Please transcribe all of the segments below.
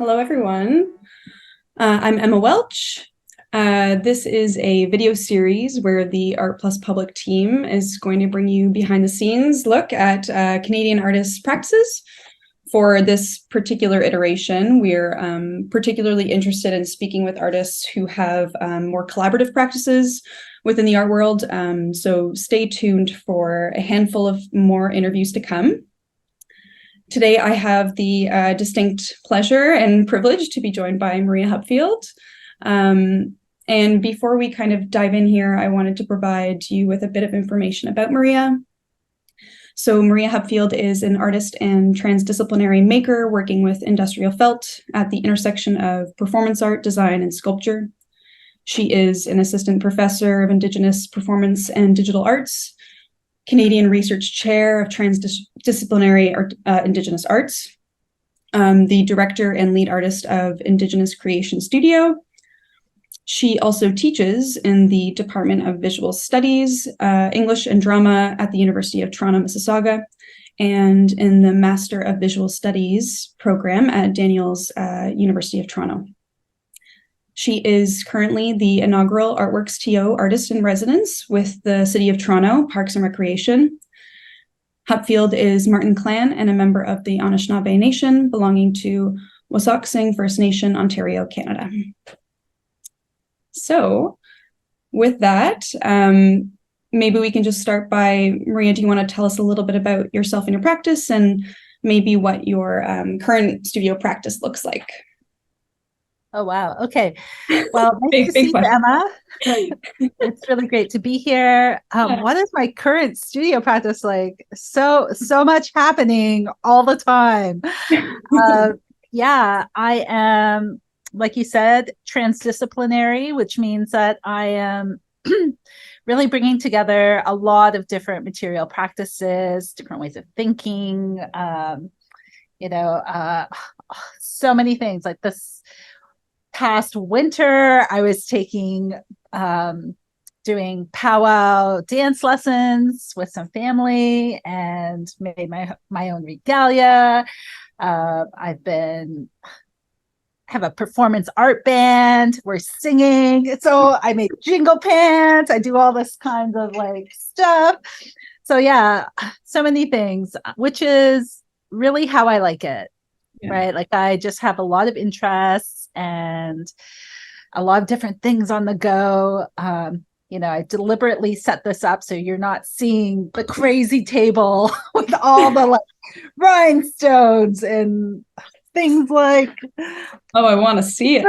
Hello, everyone. I'm Emma Welch. This is a video series where the Art Plus Public team is going to bring you behind the scenes look at Canadian artists' practices. For this particular iteration, we're particularly interested in speaking with artists who have more collaborative practices within the art world. So stay tuned for a handful of more interviews to come. Today, I have the distinct pleasure and privilege to be joined by Maria Hupfield. And before we kind of dive in here, I wanted to provide you with a bit of information about Maria. So Maria Hupfield is an artist and transdisciplinary maker working with industrial felt at the intersection of performance art, design, and sculpture. She is an assistant professor of Indigenous performance and digital arts, Canadian Research Chair of Transdisciplinary Indigenous Arts, the director and lead artist of Indigenous Creation Studio. She also teaches in the Department of Visual Studies, English and Drama at the University of Toronto Mississauga, and in the Master of Visual Studies program at Daniels University of Toronto. She is currently the inaugural Artworks TO Artist in Residence with the City of Toronto Parks and Recreation. Hupfield is Martin Clan and a member of the Anishinaabe Nation belonging to Wasauksing First Nation, Ontario, Canada. So with that, maybe we can just start by, Maria, do you want to tell us a little bit about yourself and your practice and maybe what your current studio practice looks like? Oh, wow. Okay. Well, nice to see you, Emma. It's really great to be here. What is my current studio practice like? So much happening all the time. Yeah, I am, like you said, transdisciplinary, which means that I am really bringing together a lot of different material practices, different ways of thinking, so many things. Like this past winter, I was doing powwow dance lessons with some family and made my own regalia. Have a performance art band. We're singing. So I make jingle pants. I do all this kind of like stuff. So yeah, so many things, which is really how I like it. Yeah. Right. Like I just have a lot of interests and a lot of different things on the go. I deliberately set this up so you're not seeing the crazy table with all the like rhinestones and things like, oh, I want to see it.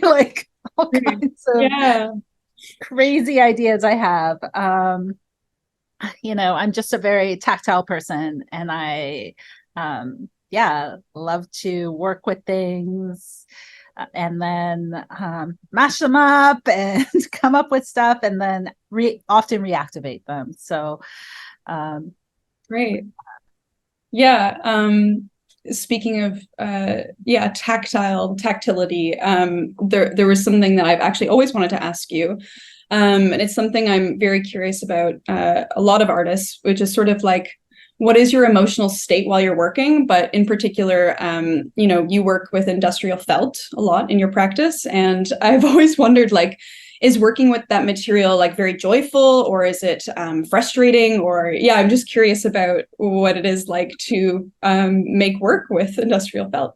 Like all kinds of crazy ideas I have. I'm just a very tactile person, and I love to work with things and then mash them up and come up with stuff and then often reactivate them. So great. Yeah. Speaking of tactility, there was something that I've actually always wanted to ask you, and it's something I'm very curious about a lot of artists, which is sort of like, what is your emotional state while you're working? But in particular, you work with industrial felt a lot in your practice, and I've always wondered, like, is working with that material like very joyful, or is it frustrating? Or I'm just curious about what it is like to make work with industrial felt.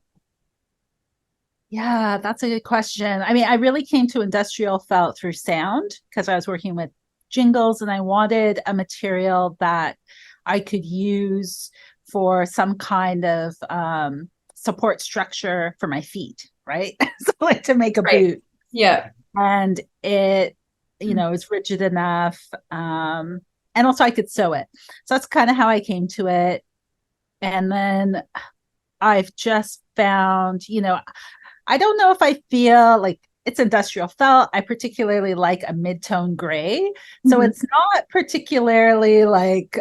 Yeah, that's a good question. I mean, I really came to industrial felt through sound because I was working with jingles, and I wanted a material that I could use for some kind of support structure for my feet, right? So like to make a boot. Yeah. And it, is rigid enough. And also I could sew it. So that's kind of how I came to it. And then I've just found, I don't know if I feel like it's industrial felt. I particularly like a mid-tone gray. So it's not particularly like,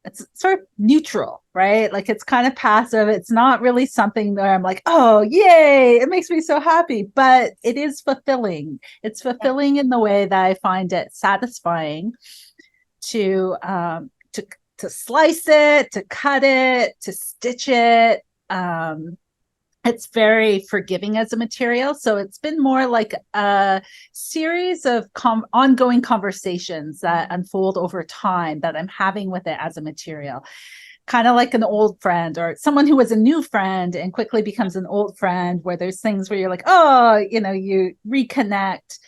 it's sort of neutral, right? Like it's kind of passive. It's not really something that I'm like, oh, yay, it makes me so happy, but it is fulfilling. It's fulfilling in the way that I find it satisfying to slice it, to cut it, to stitch it, it's very forgiving as a material. So it's been more like a series of ongoing conversations that unfold over time that I'm having with it as a material. Kind of like an old friend or someone who was a new friend and quickly becomes an old friend, where there's things where you're like, oh, you reconnect.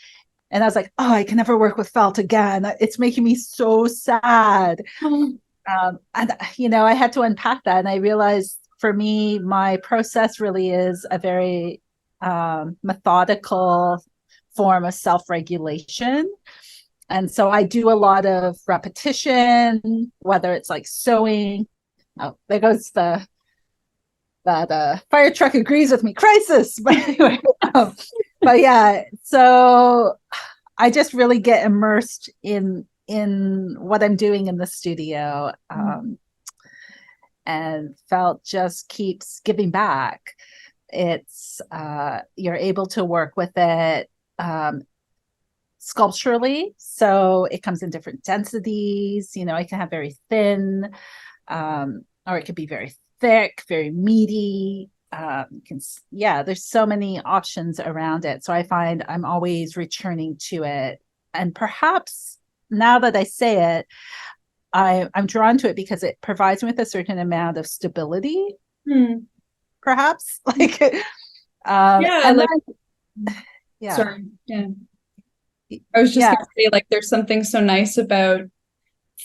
And I was like, oh, I can never work with felt again. It's making me so sad. And, I had to unpack that. And I realized for me, my process really is a very methodical form of self-regulation. And so I do a lot of repetition, whether it's like sewing. Oh, there goes that fire truck agrees with me. Crisis. But anyway, but yeah, so I just really get immersed in what I'm doing in the studio, and felt just keeps giving back. It's you're able to work with it sculpturally, so it comes in different densities. It can have very thin, or it could be very thick, very meaty. There's so many options around it. So I find I'm always returning to it. And perhaps now that I say it, I'm drawn to it because it provides me with a certain amount of stability, perhaps. Like, sorry. Yeah. I was just gonna say, like, there's something so nice about,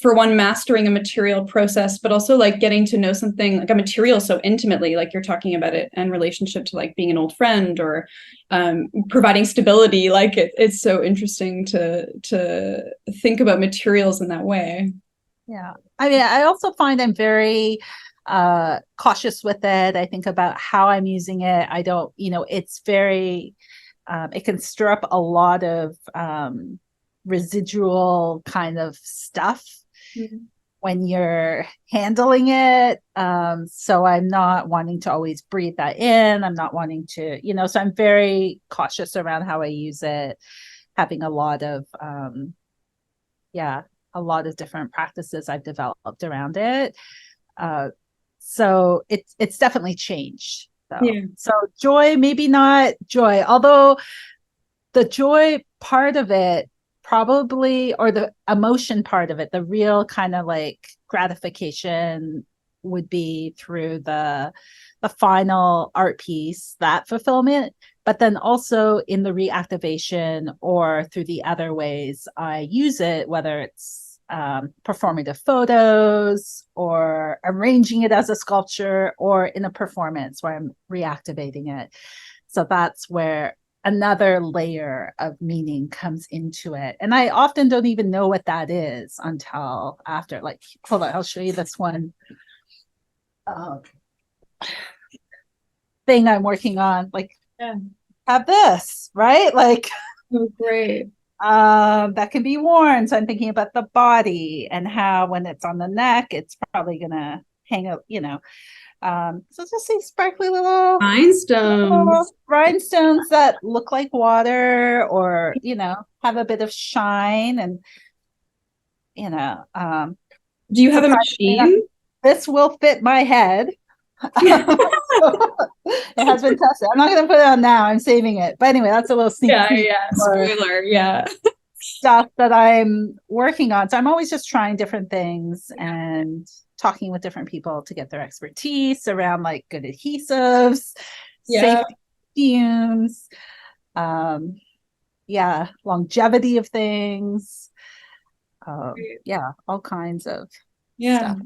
for one, mastering a material process, but also like getting to know something like a material so intimately, like you're talking about it in relationship to like being an old friend or providing stability. Like it's so interesting to think about materials in that way. Yeah. I mean, I also find I'm very cautious with it. I think about how I'm using it. I don't, it's very, it can stir up a lot of residual kind of stuff when you're handling it. So I'm not wanting to always breathe that in. I'm not wanting to, so I'm very cautious around how I use it, having a lot of, a lot of different practices I've developed around it. So it's definitely changed. So joy, maybe not joy, although the joy part of it probably, or the emotion part of it, the real kind of like gratification would be through the final art piece, that fulfillment, but then also in the reactivation or through the other ways I use it, whether it's performative photos or arranging it as a sculpture or in a performance where I'm reactivating it. So that's where another layer of meaning comes into it. And I often don't even know what that is until after. Like, hold on, I'll show you this one thing I'm working on. Like, have this, right? Like, oh, great. That can be worn. So I'm thinking about the body and how when it's on the neck, it's probably gonna hang out, so just these sparkly little rhinestones that look like water, or have a bit of shine. And do you have a machine? This will fit my head. It has been tested. I'm not going to put it on now. I'm saving it. But anyway, that's a little sneak peek. Spoiler. Stuff that I'm working on. So I'm always just trying different things and talking with different people to get their expertise around like good adhesives, safe fumes, longevity of things. All kinds of stuff.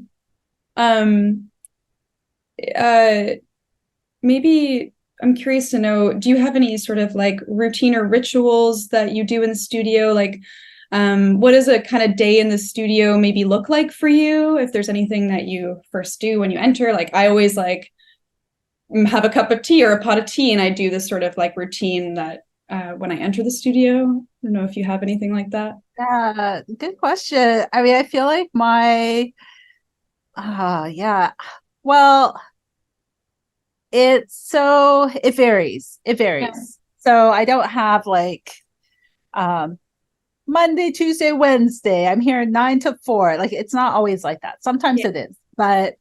Maybe I'm curious to know, do you have any sort of like routine or rituals that you do in the studio? Like, what does a kind of day in the studio maybe look like for you? If there's anything that you first do when you enter, like I always like have a cup of tea or a pot of tea, and I do this sort of like routine that when I enter the studio. I don't know if you have anything like that. Yeah, good question. I mean, I feel like my, well, it varies. Yeah. So I don't have like Monday, Tuesday, Wednesday, I'm here 9 to 4. Like, it's not always like that. Sometimes it is, but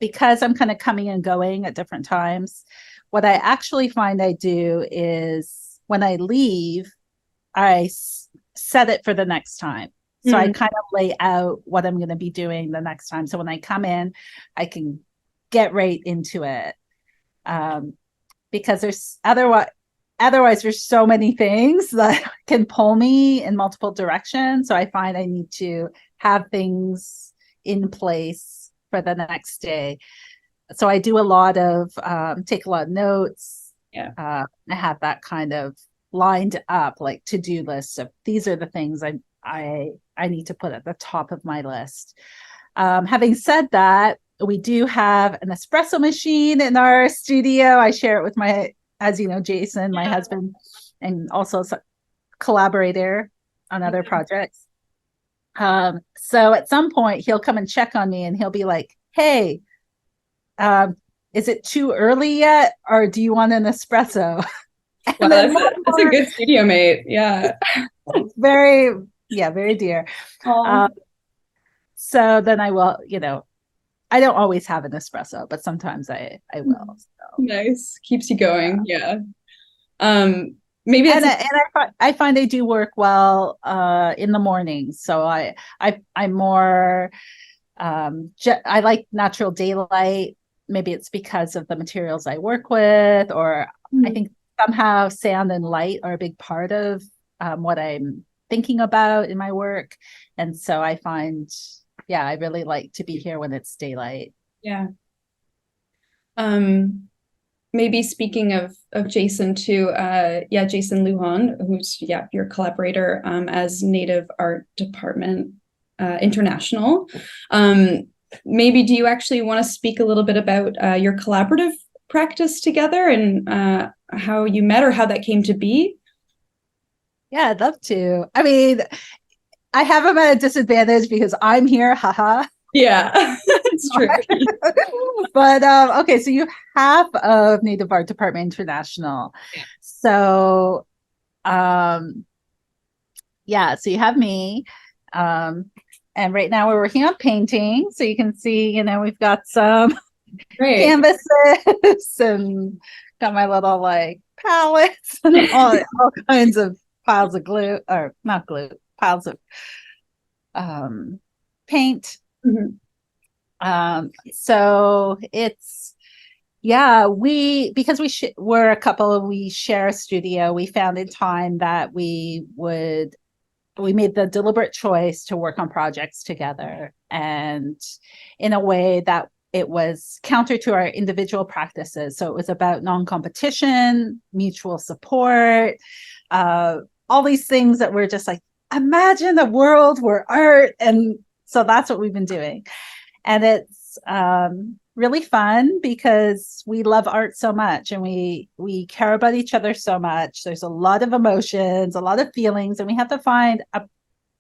because I'm kind of coming and going at different times, what I actually find I do is when I leave, I set it for the next time. So I kind of lay out what I'm going to be doing the next time. So when I come in, I can get right into it. Because there's otherwise there's so many things that can pull me in multiple directions. So I find I need to have things in place for the next day. So I do a lot of take a lot of notes. I have that kind of lined up, like to-do lists of these are the things I need to put at the top of my list. Having said that, we do have an espresso machine in our studio. I share it with my, as you know, Jason, my husband, and also a collaborator on other projects. So at some point he'll come and check on me and he'll be like, hey, is it too early yet? Or do you want an espresso? Well, that's a good studio mate. Yeah. very dear. So then I will, I don't always have an espresso, but sometimes I will. So. Nice. Keeps you going. Yeah. Maybe I find I do work well in the mornings. So I'm more I like natural daylight. Maybe it's because of the materials I work with, or I think somehow sound and light are a big part of what I'm thinking about in my work. And so I find, I really like to be here when it's daylight. Yeah. Maybe speaking of Jason too, Jason Lujan, who's your collaborator as Native Art Department International. Maybe do you actually want to speak a little bit about your collaborative practice together and how you met or how that came to be? Yeah, I'd love to. I mean, I have him at a disadvantage because I'm here, haha. Yeah, it's true. But okay, so you half of Native Art Department International. Yeah. So so you have me. And right now we're working on painting. So you can see, we've got some canvases and got my little like palettes and all kinds of piles of glue, or not glue, piles of paint. So it's, because we're a couple, we share a studio, we found in time that we made the deliberate choice to work on projects together, and in a way that it was counter to our individual practices. So it was about non-competition, mutual support, all these things that we're just like, imagine a world where art. And so that's what we've been doing. And it's really fun because we love art so much, and we care about each other so much. There's a lot of emotions, a lot of feelings, and we have to find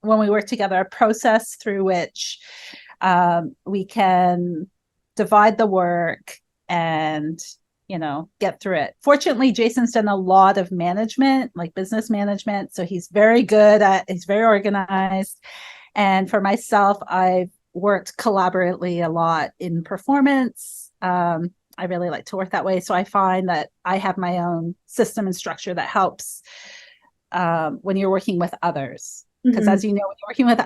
when we work together a process through which we can divide the work and get through it. Fortunately, Jason's done a lot of management, like business management, so he's very organized. And for myself, I've worked collaboratively a lot in performance. I really like to work that way. So I find that I have my own system and structure that helps when you're working with others. Because as you know, when you're working with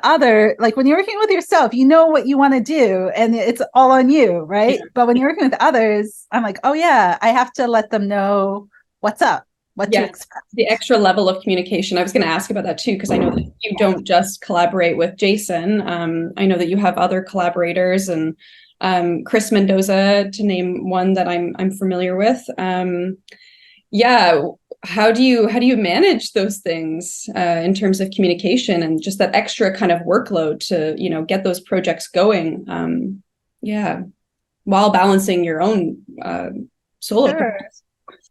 when you're working with yourself, you know what you want to do and it's all on you, right? Yeah. But when you're working with others, I'm like, oh yeah, I have to let them know what's up. What to expect. The extra level of communication. I was going to ask about that too, because I know that you don't just collaborate with Jason. I know that you have other collaborators, and Chris Mendoza, to name one that I'm familiar with. How do you manage those things in terms of communication and just that extra kind of workload to get those projects going? While balancing your own solo. Sure.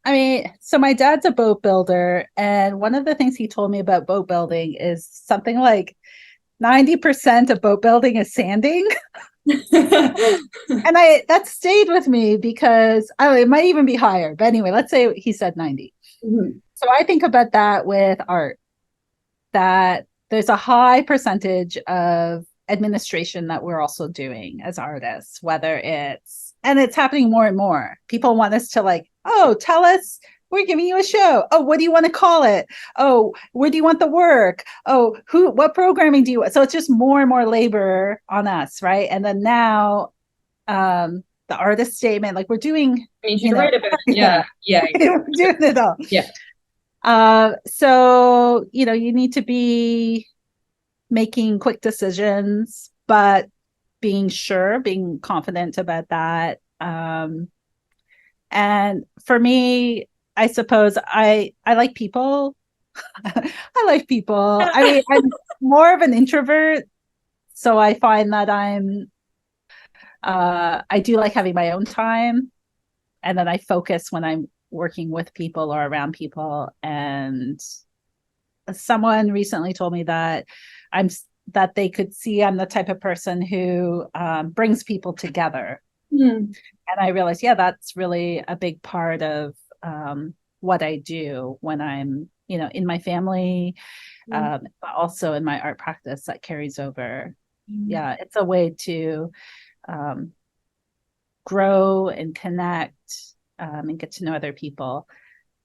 I mean, so my dad's a boat builder, and one of the things he told me about boat building is something like 90% of boat building is sanding. And that stayed with me because it might even be higher, but anyway, let's say he said 90. So I think about that with art, that there's a high percentage of administration that we're also doing as artists, whether it's and it's happening more and more. People want us to like, oh, tell us, we're giving you a show. Oh, what do you want to call it? Oh, where do you want the work? Oh, what programming do you want? So it's just more and more labor on us, right? And then now the artist statement, like we're doing, you're right about it. Yeah. We're doing it all. Yeah. So, you need to be making quick decisions, but being confident about that. And for me, I suppose I like people. I like people. I mean, I'm more of an introvert, so I find that I do like having my own time, and then I focus when I'm working with people or around people. And someone recently told me that they could see I'm the type of person who brings people together. And I realized, that's really a big part of what I do when I'm, in my family, but also in my art practice that carries over. Yeah, it's a way to grow and connect and get to know other people.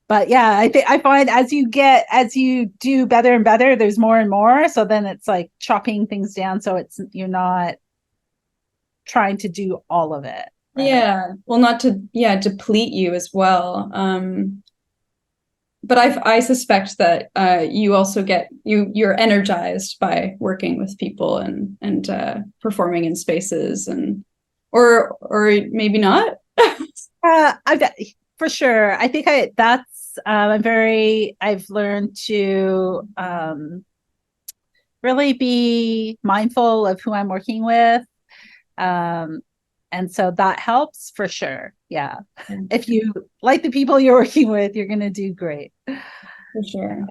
But yeah, I find as you do better and better, there's more and more. So then it's like chopping things down. So you're not trying to do all of it. Right? Yeah. Well, not to deplete you as well. But I suspect that you also you're energized by working with people and performing in spaces or maybe not. For sure. I think I've learned to really be mindful of who I'm working with. And so that helps for sure. Yeah. If you like the people you're working with, you're going to do great. For sure.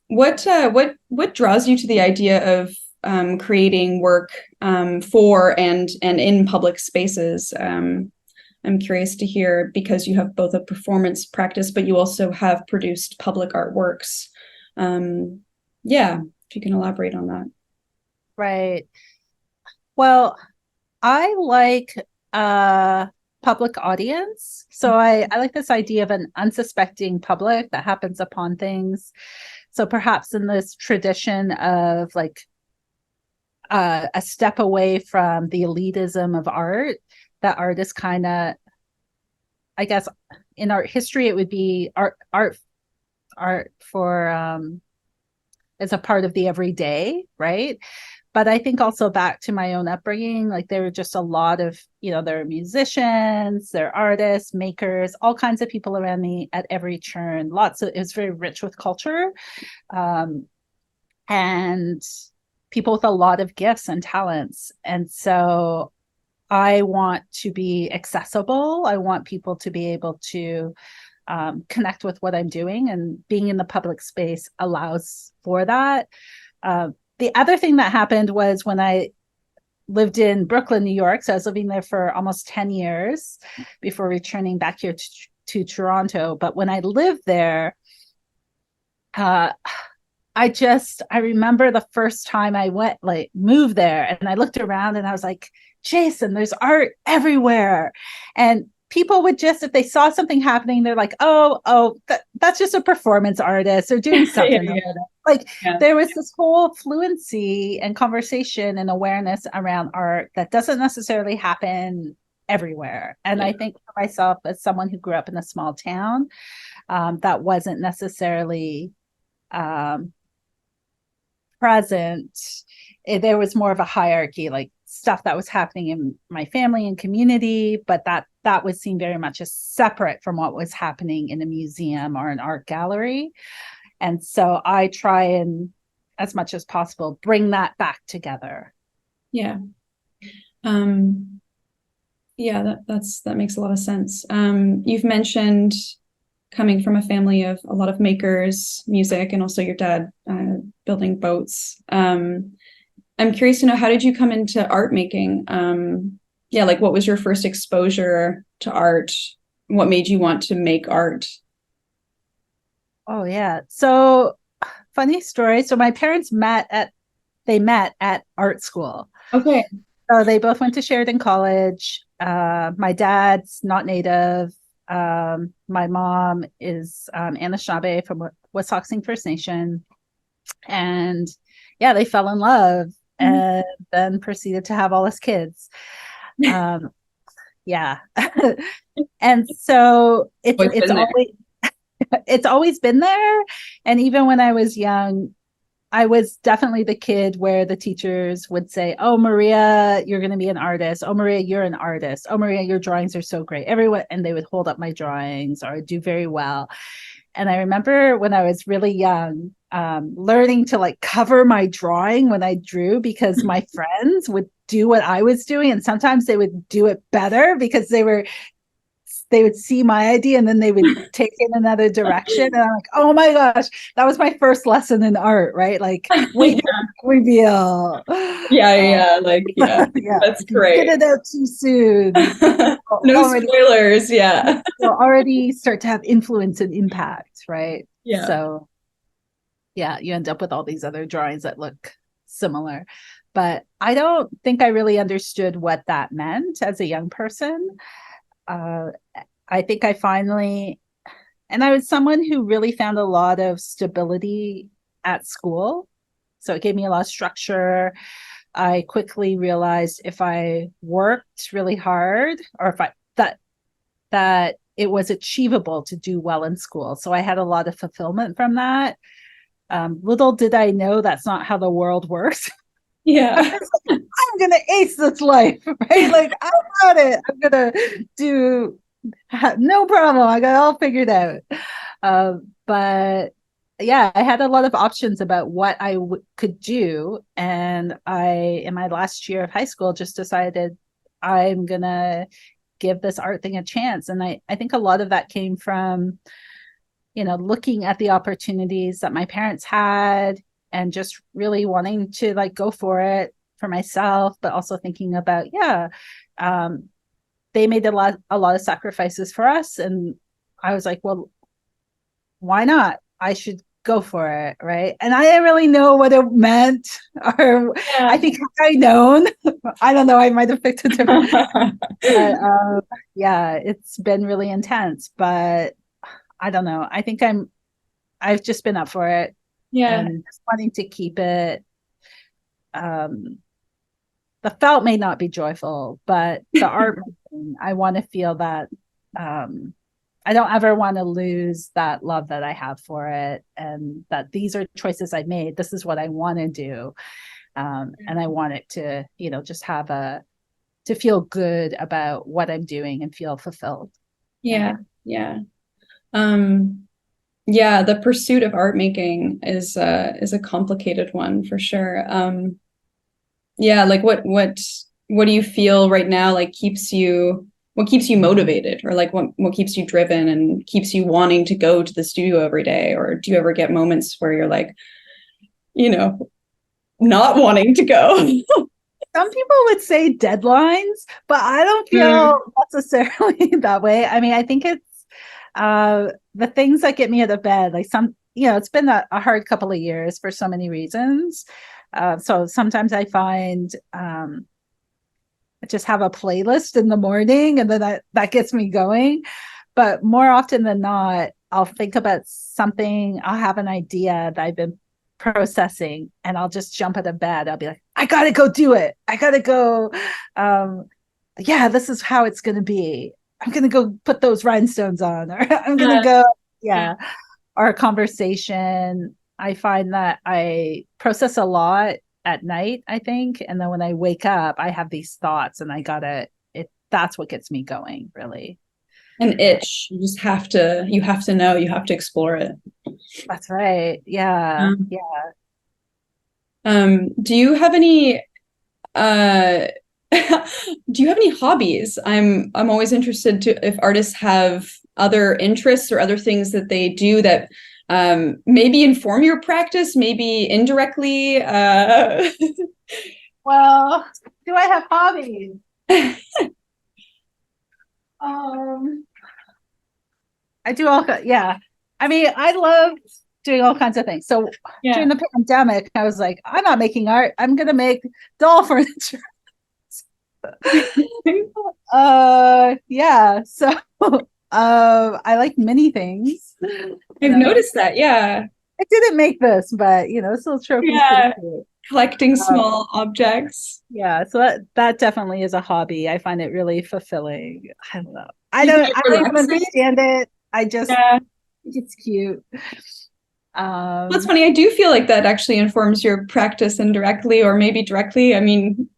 What draws you to the idea of creating work for and in public spaces? I'm curious to hear, because you have both a performance practice, but you also have produced public artworks. If you can elaborate on that. Right. Well, I like public audience. So I like this idea of an unsuspecting public that happens upon things. So perhaps in this tradition of like a step away from the elitism of art, that art is kind of, I guess in art history, it would be art for as a part of the everyday, right? But I think also back to my own upbringing, like there were just a lot of, there are musicians, there are artists, makers, all kinds of people around me at every turn. It was very rich with culture, and people with a lot of gifts and talents. And so I want to be accessible. I want people to be able to connect with what I'm doing, and being in the public space allows for that. The other thing that happened was when I lived in Brooklyn, New York. So I was living there for almost 10 years before returning back here to Toronto. But when I lived there, I remember the first time I moved there, and I looked around and I was like, Jason, there's art everywhere. And people would just, if they saw something happening, they're like, that's just a performance artist. They're doing something. There was this whole fluency and conversation and awareness around art that doesn't necessarily happen everywhere. And I think for myself, as someone who grew up in a small town, that wasn't necessarily present. There was more of a hierarchy, like stuff that was happening in my family and community, but that was seen very much as separate from what was happening in a museum or an art gallery. And so I try and, as much as possible, bring that back together. Yeah. That makes a lot of sense. You've mentioned coming from a family of a lot of makers, music, and also your dad building boats. I'm curious to know, how did you come into art making? What was your first exposure to art? What made you want to make art? Oh, yeah. So funny story. So my parents met at art school. Okay. So they both went to Sheridan College. My dad's not Native. My mom is Anishinaabe from Wasauksing First Nation. And yeah, they fell in love and then proceeded to have all his kids. Yeah. And so it's always been there. And even when I was young, I was definitely the kid where the teachers would say, "Oh, Maria, you're going to be an artist. Oh, Maria, you're an artist. Oh, Maria, your drawings are so great." Everyone, and they would hold up my drawings or do very well. And I remember when I was really young, learning to like cover my drawing when I drew, because my friends would do what I was doing, and sometimes they would do it better because they would see my idea and then they would take it another direction. And I'm like, oh my gosh, that was my first lesson in art, right? Like, wait, reveal. Yeah. That's great. Get it out too soon. No spoilers. Yeah. You'll already start to have influence and impact, right? Yeah. So yeah, you end up with all these other drawings that look similar. But I don't think I really understood what that meant as a young person. I think I finally, and I was someone who really found a lot of stability at school. So it gave me a lot of structure. I quickly realized if I worked really hard, or if that it was achievable to do well in school. So I had a lot of fulfillment from that. Little did I know that's not how the world works. Yeah. I'm going to ace this life, right? Like, I got it. I'm going to do no problem. I got it all figured out. But yeah, I had a lot of options about what I could do. And in my last year of high school, just decided I'm going to give this art thing a chance. And I think a lot of that came from, looking at the opportunities that my parents had, and just really wanting to like go for it for myself, but also thinking about, they made a lot of sacrifices for us. And I was like, well, why not? I should go for it. Right. And I didn't really know what it meant, or I think had I known, I don't know, I might have picked a different, but it's been really intense, but I don't know. I think I've just been up for it. Yeah. And just wanting to keep it. The felt may not be joyful, but the art, I want to feel that I don't ever want to lose that love that I have for it, and that these are choices I made. This is what I want to do. And I want it to, just have to feel good about what I'm doing and feel fulfilled. Yeah. The pursuit of art making is a complicated one for sure. Like what do you feel right now like what keeps you motivated, or like what keeps you driven and keeps you wanting to go to the studio every day? Or do you ever get moments where you're like, not wanting to go? Some people would say deadlines, but I don't feel necessarily that way. I mean, I think it's the things that get me out of bed, like it's been a hard couple of years for so many reasons. So sometimes I find I just have a playlist in the morning, and then that gets me going. But more often than not, I'll think about something, I'll have an idea that I've been processing, and I'll just jump out of bed. I'll be like, I gotta go do it. I gotta go. This is how it's gonna be. I'm going to go put those rhinestones on, or I'm going to go, Our conversation, I find that I process a lot at night, I think. And then when I wake up, I have these thoughts, and that's what gets me going, really. An itch. You just have to know, you have to explore it. That's right. Yeah. Do you have any hobbies? I'm always interested if artists have other interests or other things that they do that maybe inform your practice, maybe indirectly. Well, do I have hobbies? I do I mean, I love doing all kinds of things. So during the pandemic, I was like, I'm not making art. I'm going to make doll furniture. So Yeah. So I like many things. I've noticed that. Yeah. I didn't make this, but this little trophy's pretty Yeah. cool. Collecting small objects. Yeah, so that definitely is a hobby. I find it really fulfilling. I don't know. I You don't find it I don't even relaxing? understand it. I just Yeah. think it's cute. That's Um funny. I do feel like that actually informs your practice indirectly or maybe directly. I mean,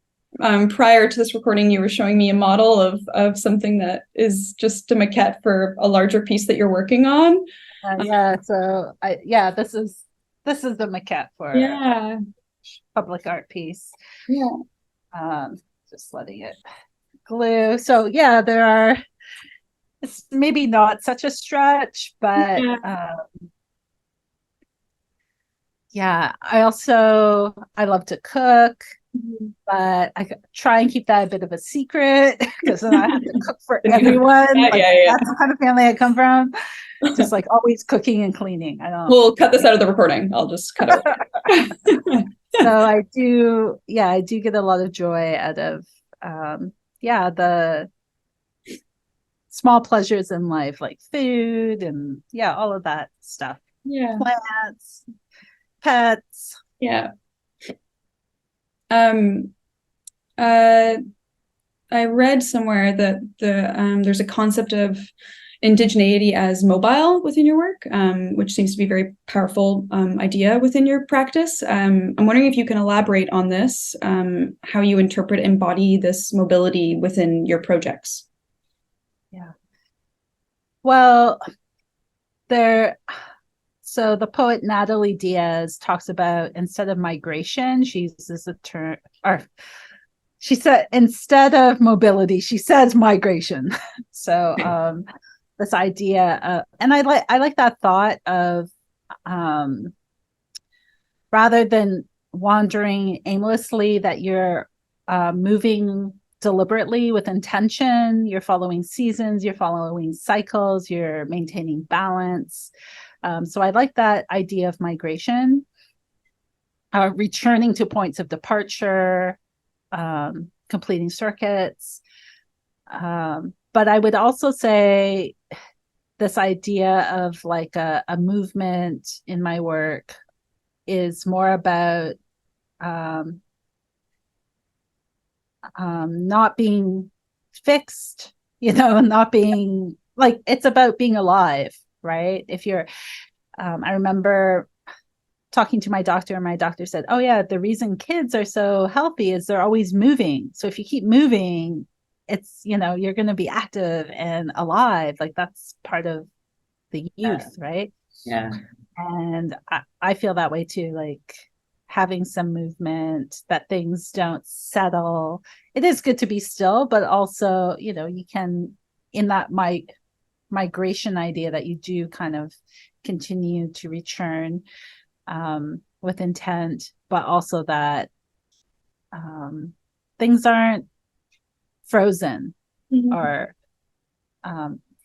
prior to this recording, you were showing me a model of something that is just a maquette for a larger piece that you're working on. yeah, so this is the maquette for a Yeah. public art piece. Yeah. Um just letting it glue. So yeah, there are it's maybe not such a stretch, but Yeah. yeah, I love to cook, but I try and keep that a bit of a secret because then I have to cook for everyone. Like Yeah. that's the kind of family I come from. Just like always cooking and cleaning. I don't. We'll cut this out of the recording. I'll just cut it. So I do get a lot of joy out of the small pleasures in life, like food and all of that stuff. Yeah. Plants, pets. Yeah. Um, uh, I read somewhere that there's a concept of indigeneity as mobile within your work, which seems to be a very powerful idea within your practice. I'm wondering if you can elaborate on this, how you interpret and embody this mobility within your projects. Yeah. Well, so the poet Natalie Diaz talks about instead of migration, she uses a term, or she said instead of mobility, she says migration. So this idea and I like that thought of rather than wandering aimlessly, that you're moving deliberately with intention, you're following seasons, you're following cycles, you're maintaining balance. So I like that idea of migration, returning to points of departure, completing circuits. But I would also say this idea of like a movement in my work is more about not being fixed, not being like, it's about being alive, right? If you're, I remember talking to my doctor, and my doctor said, oh yeah, the reason kids are so healthy is they're always moving. So if you keep moving, it's, you're going to be active and alive. Like that's part of the youth, right? Yeah. And I feel that way too, like having some movement, that things don't settle. It is good to be still, but also, you can, in that migration idea, that you do kind of continue to return with intent, but also that things aren't frozen or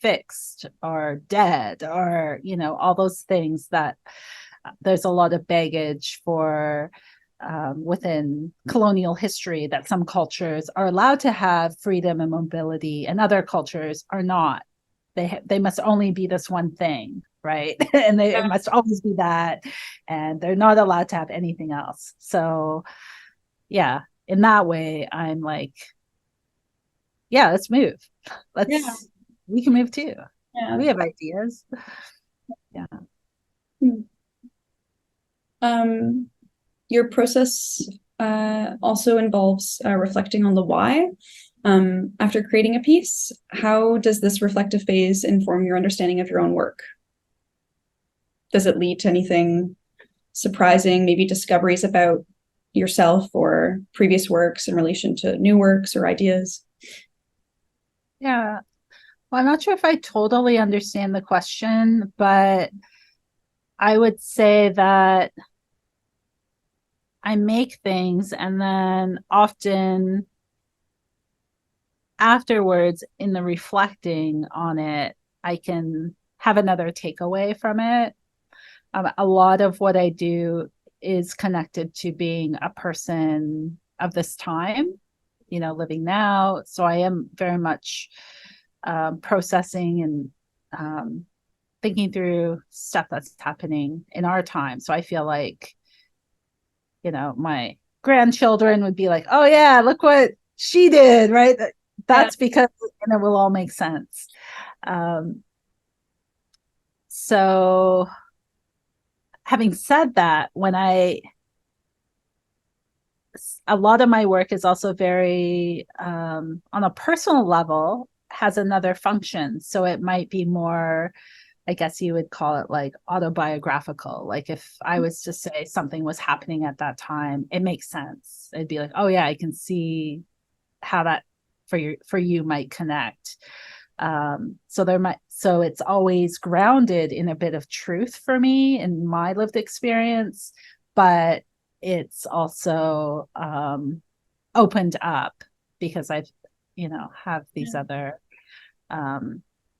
fixed or dead, or all those things that there's a lot of baggage for within colonial history, that some cultures are allowed to have freedom and mobility and other cultures are not. They must only be this one thing, right? And it must always be that, and they're not allowed to have anything else. So yeah, in that way, I'm like, yeah, let's move. We can move too. Yeah. We have ideas. Yeah. Your process also involves reflecting on the why. After creating a piece, how does this reflective phase inform your understanding of your own work? Does it lead to anything surprising, maybe discoveries about yourself or previous works in relation to new works or ideas? Yeah. Well, I'm not sure if I totally understand the question, but I would say that I make things, and then often afterwards, in the reflecting on it, I can have another takeaway from it. A lot of what I do is connected to being a person of this time. living now. So I am very much processing and thinking through stuff that's happening in our time. So I feel like, my grandchildren would be like, oh yeah, look what she did, right? That's because, and it will all make sense. So having said that, a lot of my work is also very, on a personal level, has another function. So it might be more, I guess you would call it like autobiographical. Like if I was to say something was happening at that time, it makes sense. It'd be like, oh yeah, I can see how that for you might connect. So it's always grounded in a bit of truth for me in my lived experience, but it's also opened up because I've, have these other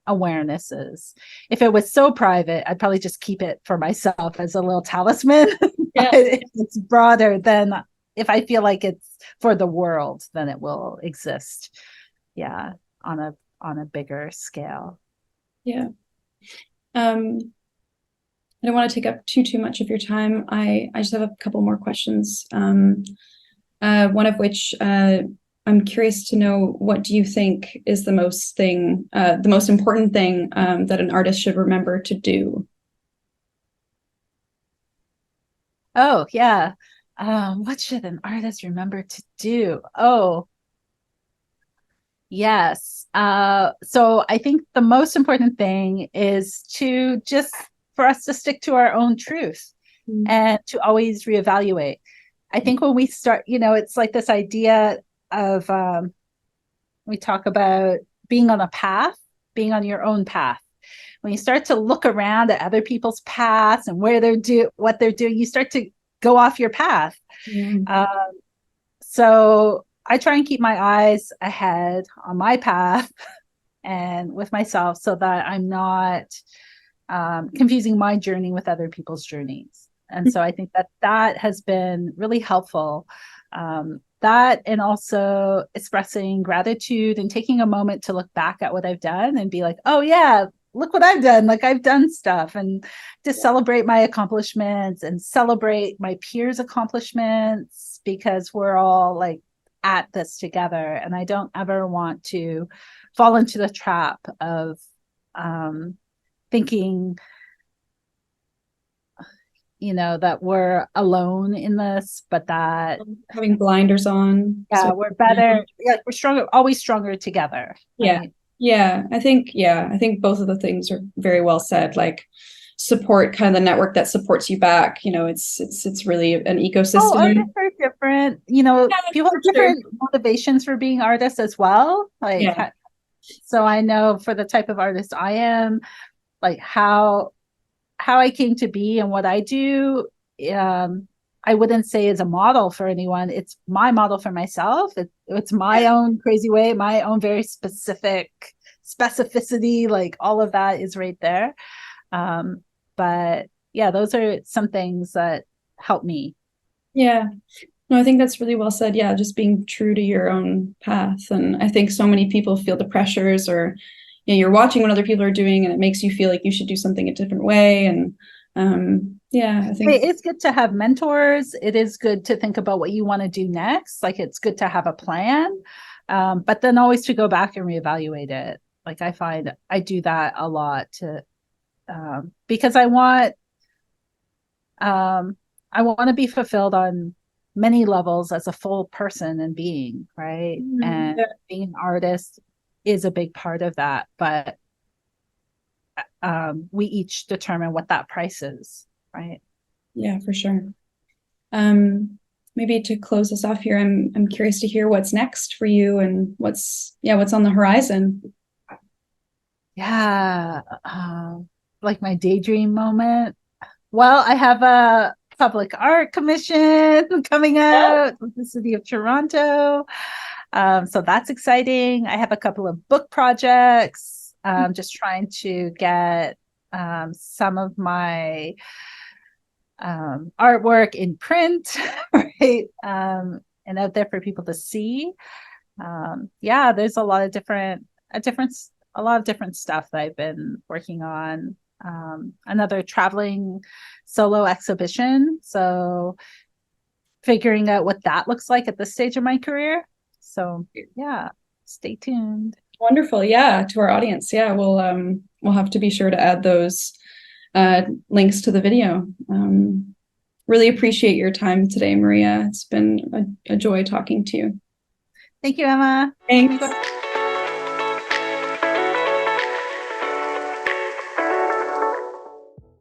awarenesses. If it was so private, I'd probably just keep it for myself as a little talisman. But if it's broader, then if I feel like it's for the world, then it will exist. Yeah, on a bigger scale. Yeah. I don't want to take up too much of your time. I just have a couple more questions. One of which I'm curious to know, what do you think is the most important thing that an artist should remember to do? Oh, yeah. What should an artist remember to do? Oh, yes. So I think the most important thing is for us to stick to our own truth and to always reevaluate. I think when we start, it's like this idea of, we talk about being on a path, being on your own path. When you start to look around at other people's paths and what they're doing, you start to go off your path. So I try and keep my eyes ahead on my path and with myself so that I'm not confusing my journey with other people's journeys. And so I think that has been really helpful. That, and also expressing gratitude and taking a moment to look back at what I've done and be like, oh yeah, look what I've done. Like I've done stuff, and to celebrate my accomplishments and celebrate my peers' accomplishments, because we're all like at this together. And I don't ever want to fall into the trap of thinking, that we're alone in this, but that having blinders on. We're better. Yeah, we're stronger, always stronger together. Right? I think both of the things are very well said. Like support, kind of the network that supports you back. It's really an ecosystem. Artists are different. People have different motivations for being artists as well. So I know for the type of artist I am, like how I came to be and what I do, I wouldn't say is a model for anyone. It's my model for myself. It's my own crazy way, my own very specificity, like all of that is right there. But yeah, those are some things that help me. Yeah. No, I think that's really well said. Yeah, just being true to your own path. And I think so many people feel the pressures, or you're watching what other people are doing and it makes you feel like you should do something a different way. And I think it's good to have mentors. It is good to think about what you want to do next. Like it's good to have a plan, but then always to go back and reevaluate it. Like I find I do that a lot because I want to be fulfilled on many levels as a full person and being, right? And being an artist is a big part of that, but we each determine what that price is, right? Yeah, for sure. Maybe to close us off here, I'm curious to hear what's next for you and what's on the horizon. Yeah, like my daydream moment. Well, I have a public art commission coming out with the City of Toronto. So that's exciting. I have a couple of book projects, just trying to get some of my artwork in print, right? And out there for people to see. Yeah, there's a lot of different stuff that I've been working on. Another traveling solo exhibition, so figuring out what that looks like at this stage of my career. So yeah, stay tuned. Wonderful. Yeah, to our audience. Yeah, we'll have to be sure to add those links to the video. Really appreciate your time today, Maria. It's been a joy talking to you. Thank you, Emma. Thanks.